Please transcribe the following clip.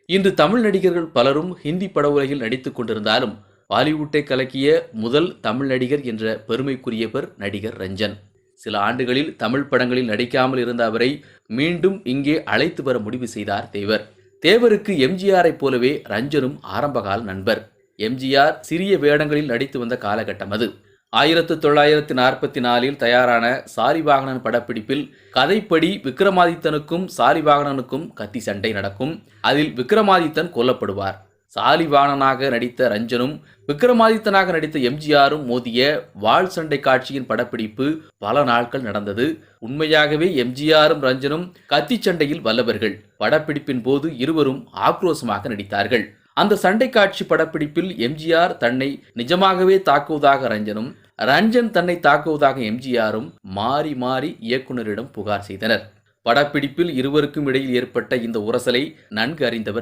இன்று தமிழ் நடிகர்கள் பலரும் ஹிந்தி பட உலகில் நடித்துக் கொண்டிருந்தாலும் பாலிவுட்டை கலக்கிய முதல் தமிழ் நடிகர் என்ற பெருமைக்குரியவர் நடிகர் ரஞ்சன். சில ஆண்டுகளில் தமிழ் படங்களில் நடிக்காமல் இருந்த அவரை மீண்டும் இங்கே அழைத்து வர முடிவு செய்தார் தேவர். தேவருக்கு எம்ஜிஆரை போலவே ரஞ்சனும் ஆரம்பகால நண்பர். எம்ஜிஆர் சிறிய வேடங்களில் நடித்து வந்த காலகட்டம் அது. 1944 தயாரான சாலிவாகனன் படப்பிடிப்பில் கதைப்படி விக்ரமாதித்தனுக்கும் சாலிவாகனனுக்கும் கத்தி சண்டை நடக்கும். அதில் விக்ரமாதித்தன் கொல்லப்படுவார். சாலிவாகனனாக நடித்த ரஞ்சனும் விக்ரமாதித்தனாக நடித்த எம்ஜிஆரும் மோதிய வாள் சண்டை காட்சியின் படப்பிடிப்பு பல நாட்கள் நடந்தது. உண்மையாகவே எம்ஜிஆரும் ரஞ்சனும் கத்தி சண்டையில் வல்லவர்கள். படப்பிடிப்பின் போது இருவரும் ஆக்ரோஷமாக நடித்தார்கள். அந்த சண்டை காட்சி படப்பிடிப்பில் எம்ஜிஆர் தன்னை நிஜமாகவே தாக்குவதாக ரஞ்சனும், ரஞ்சன் தன்னை தாக்குவதாக எம்ஜிஆரும் மாறி மாறி இயக்குனரிடம் புகார் செய்தனர். படப்பிடிப்பில் இருவருக்கும் இடையில் ஏற்பட்ட இந்த உரசலை நன்கு அறிந்தவர்